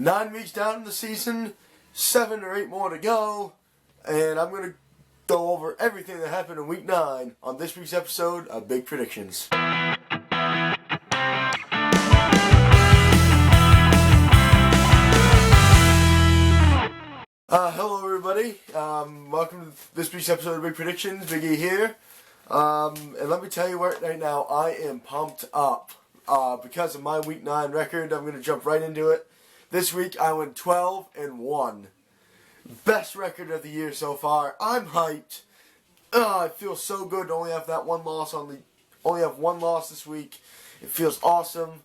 9 weeks down in the season, 7 or 8 more to go, and I'm going to go over everything that happened in Week 9 on this week's episode of Big Predictions. Hello everybody, welcome to this week's episode of Big Predictions. Big E here, and let me tell you right now, I am pumped up because of my Week 9 record. I'm going to jump right into it. This week I went 12-1. Best record of the year so far. I'm hyped. It feels so good to only have that one loss only have one loss this week. It feels awesome.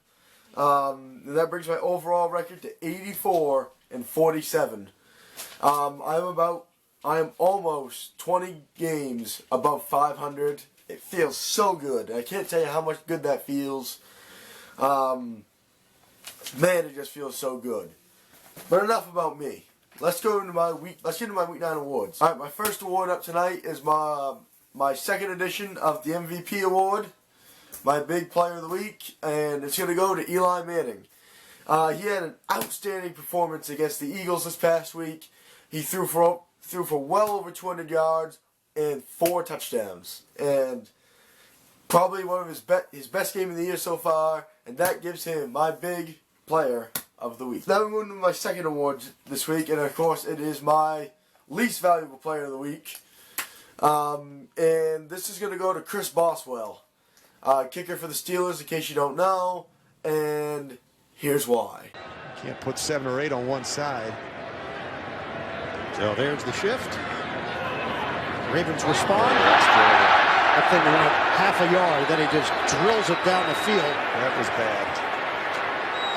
And that brings my overall record to 84-47. I am almost 20 games above 500. It feels so good. I can't tell you how much good that feels. Man, it just feels so good. But enough about me. Let's get into my Week 9 awards. All right, my first award up tonight is my second edition of the MVP award, my big player of the week, and it's going to go to Eli Manning. He had an outstanding performance against the Eagles this past week. He threw for well over 200 yards and 4 touchdowns, and probably one of his best game of the year so far, and that gives him my big player of the week. Now we're moving to my second award this week, and of course it is my least valuable player of the week. And this is going to go to Chris Boswell, kicker for the Steelers, in case you don't know, and here's why. Can't put 7 or 8 on one side. So there's the shift. Ravens respond. That thing went half a yard, then he just drills it down the field. That was bad.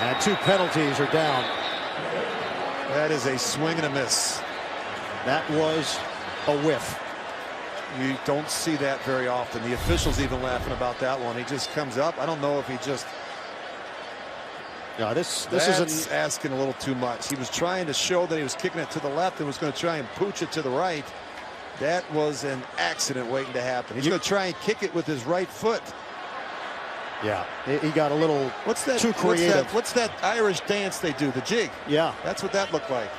And 2 penalties are down. That is a swing and a miss. That was a whiff. You don't see that very often. The official's even laughing about that one. He just comes up. I don't know if he just... No, this isn't asking a little too much. He was trying to show that he was kicking it to the left and was going to try and pooch it to the right. That was an accident waiting to happen. He's going to try and kick it with his right foot. Yeah, he got a little too creative. What's that Irish dance they do, the jig? Yeah. That's what that looked like.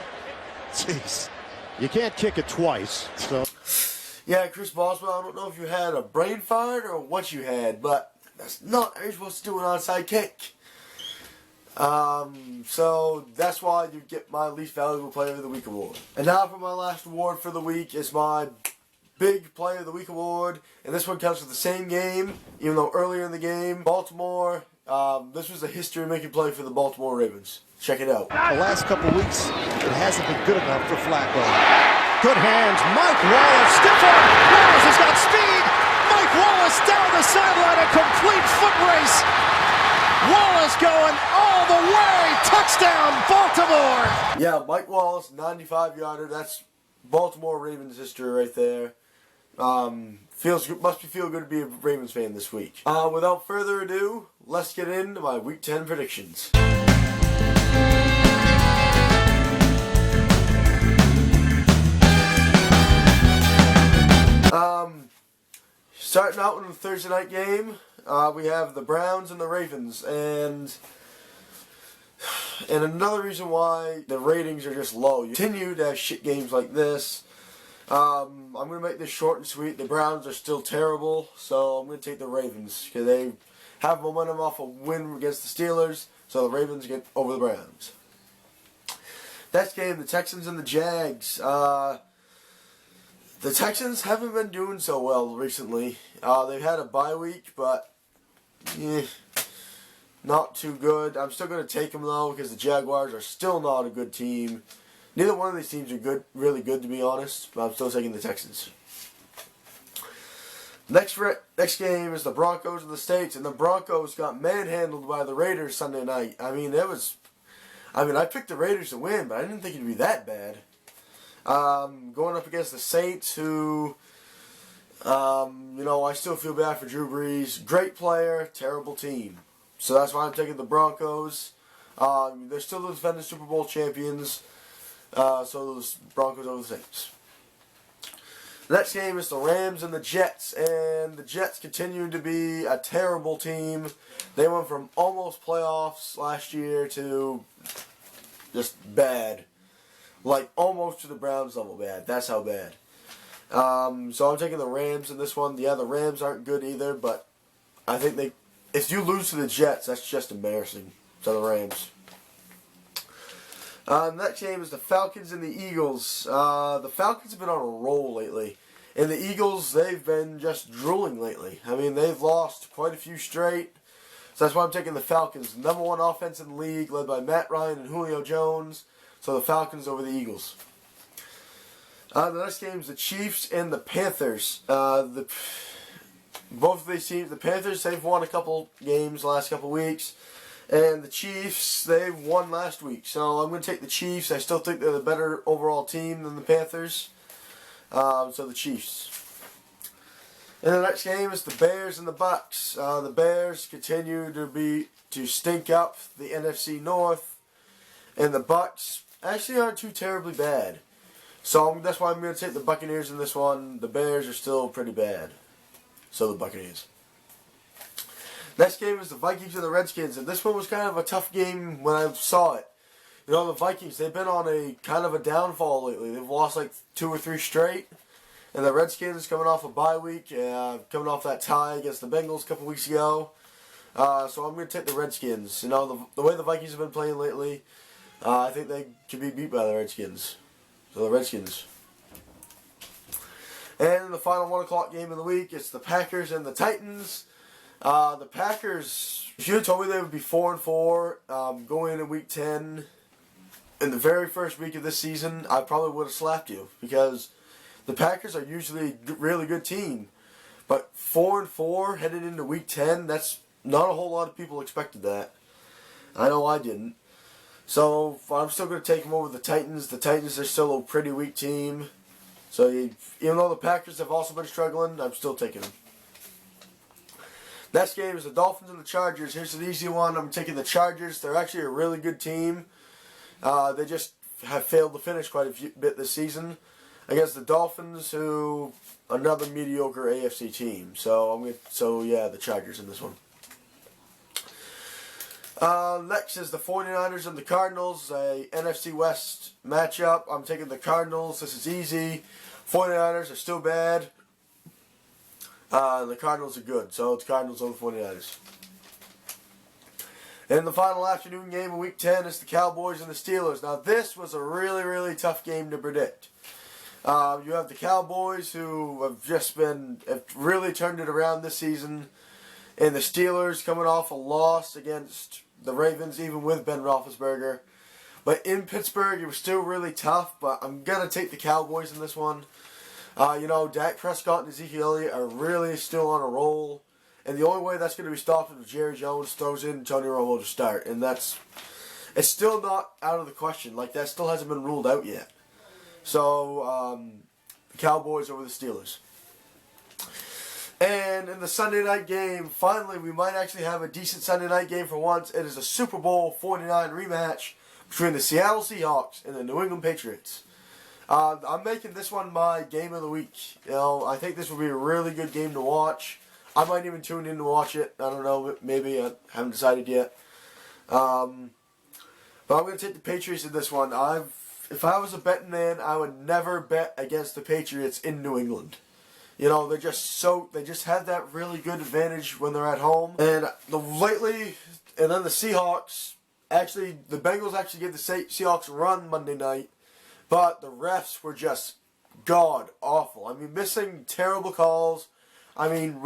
Jeez. You can't kick it twice. So. Yeah, Chris Boswell, I don't know if you had a brain fart or what you had, but that's not how you're supposed to do an onside kick. So that's why you get my least valuable player of the week award. And now for my last award for the week is my big player of the week award, and this one comes with the same game, even though earlier in the game, Baltimore, this was a history-making play for the Baltimore Ravens. Check it out. The last couple weeks, it hasn't been good enough for Flacco. Good hands, Mike Wallace, stiff arm, Wallace has got speed, Mike Wallace down the sideline, a complete foot race. Wallace going all the way, touchdown, Baltimore. Yeah, Mike Wallace, 95-yarder, that's Baltimore Ravens history right there. Must feel good to be a Ravens fan this week. Without further ado, let's get into my Week 10 predictions. Starting out with the Thursday night game, we have the Browns and the Ravens, and another reason why the ratings are just low. You continue to have shit games like this. I'm going to make this short and sweet. The Browns are still terrible, so I'm going to take the Ravens because they have momentum off a win against the Steelers, so the Ravens get over the Browns. Next game, the Texans and the Jags. The Texans haven't been doing so well recently. They've had a bye week, but not too good. I'm still going to take them, though, because the Jaguars are still not a good team. Neither one of these teams are really good, to be honest, but I'm still taking the Texans. Next game is the Broncos of the States, and the Broncos got manhandled by the Raiders Sunday night. I picked the Raiders to win, but I didn't think it'd be that bad. Going up against the Saints, who, I still feel bad for Drew Brees. Great player, terrible team. So that's why I'm taking the Broncos. They're still the defending Super Bowl champions. So those Broncos over the Saints. The next game is the Rams and the Jets, and the Jets continue to be a terrible team. They went from almost playoffs last year to Just bad. Like, almost to the Browns level bad. That's how bad. So I'm taking the Rams in this one. Yeah, the Rams aren't good either, but I think if you lose to the Jets, that's just embarrassing. So the Rams. Next game is the Falcons and the Eagles. The Falcons have been on a roll lately. And the Eagles, they've been just drooling lately. I mean, they've lost quite a few straight. So that's why I'm taking the Falcons. Number one offense in the league, led by Matt Ryan and Julio Jones. So the Falcons over the Eagles. The next game is the Chiefs and the Panthers. Both of these teams, the Panthers, they've won a couple games the last couple weeks. And the Chiefs, they won last week. So I'm going to take the Chiefs. I still think they're the better overall team than the Panthers. So the Chiefs. And the next game is the Bears and the Bucks. The Bears continue to stink up the NFC North. And the Bucks actually aren't too terribly bad. So that's why I'm going to take the Buccaneers in this one. The Bears are still pretty bad. So the Buccaneers. Next game is the Vikings and the Redskins, and this one was kind of a tough game when I saw it. You know, the Vikings, they've been on a kind of a downfall lately. They've lost like 2 or 3 straight, and the Redskins coming off a bye week, coming off that tie against the Bengals a couple weeks ago. So I'm going to take the Redskins. You know, the way the Vikings have been playing lately, I think they can be beat by the Redskins. So the Redskins. And the final 1 o'clock game of the week, it's the Packers and the Titans. The Packers, if you had told me they would be 4-4 going into Week 10 in the very first week of this season, I probably would have slapped you because the Packers are usually a really good team. But 4-4 headed into Week 10, that's not a whole lot of people expected that. I know I didn't. So I'm still going to take them over the Titans. The Titans are still a pretty weak team. So even though the Packers have also been struggling, I'm still taking them. Next game is the Dolphins and the Chargers. Here's an easy one. I'm taking the Chargers. They're actually a really good team. They just have failed to finish quite a bit this season against the Dolphins, who another mediocre AFC team. So yeah, the Chargers in this one. Next is the 49ers and the Cardinals, a NFC West matchup. I'm taking the Cardinals. This is easy. 49ers are still bad. The Cardinals are good, so it's Cardinals over the 49ers. And the final afternoon game of Week 10 is the Cowboys and the Steelers. Now, this was a really, really tough game to predict. You have the Cowboys, who have really turned it around this season, and the Steelers coming off a loss against the Ravens, even with Ben Roethlisberger. But in Pittsburgh, it was still really tough, but I'm going to take the Cowboys in this one. You know, Dak Prescott and Ezekiel Elliott are really still on a roll. And the only way that's going to be stopped is if Jerry Jones throws in Tony Romo to start. And it's still not out of the question. Like, that still hasn't been ruled out yet. So, Cowboys over the Steelers. And in the Sunday night game, finally, we might actually have a decent Sunday night game for once. It is a Super Bowl 49 rematch between the Seattle Seahawks and the New England Patriots. I'm making this one my game of the week. You know, I think this will be a really good game to watch. I might even tune in to watch it. I don't know. Maybe I haven't decided yet. But I'm going to take the Patriots in this one. If I was a betting man, I would never bet against the Patriots in New England. You know, they just have that really good advantage when they're at home. And then the Seahawks, the Bengals actually gave the Seahawks a run Monday night. But the refs were just god-awful. I mean, missing terrible calls. I mean,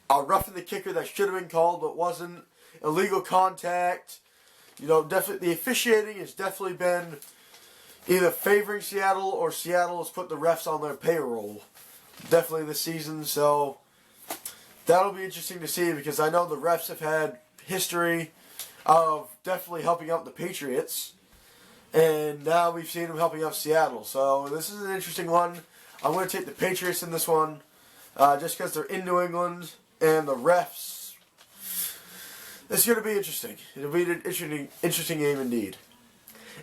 roughing the kicker that should have been called but wasn't. Illegal contact. You know, definitely the officiating has definitely been either favoring Seattle or Seattle has put the refs on their payroll. Definitely this season. So that'll be interesting to see because I know the refs have had history of definitely helping out the Patriots. And now we've seen them helping out Seattle. So this is an interesting one. I'm going to take the Patriots in this one. Just because they're in New England. And the refs. It's going to be interesting. It'll be an interesting game indeed.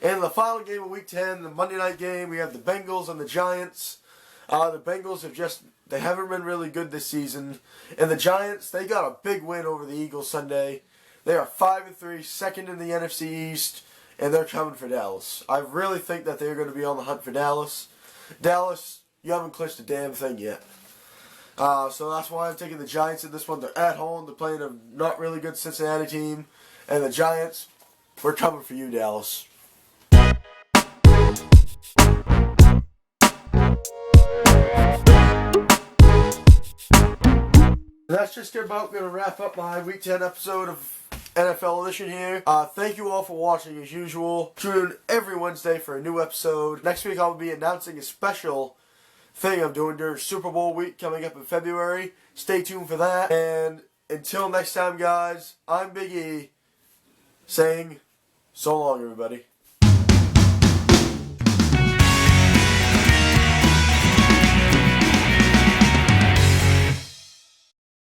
And the final game of Week 10, the Monday night game, we have the Bengals and the Giants. The Bengals they haven't been really good this season. And the Giants, they got a big win over the Eagles Sunday. They are 5-3, second in the NFC East. and they're coming for Dallas. I really think that they're going to be on the hunt for Dallas. Dallas, you haven't clinched a damn thing yet. So that's why I'm taking the Giants in this one. They're at home. They're playing a not really good Cincinnati team. And the Giants, we're coming for you, Dallas. That's just about going to wrap up my Week 10 episode of NFL Edition here. Thank you all for watching as usual. Tune in every Wednesday for a new episode. Next week I'll be announcing a special thing I'm doing during Super Bowl week coming up in February. Stay tuned for that. And until next time, guys, I'm Big E saying so long, everybody.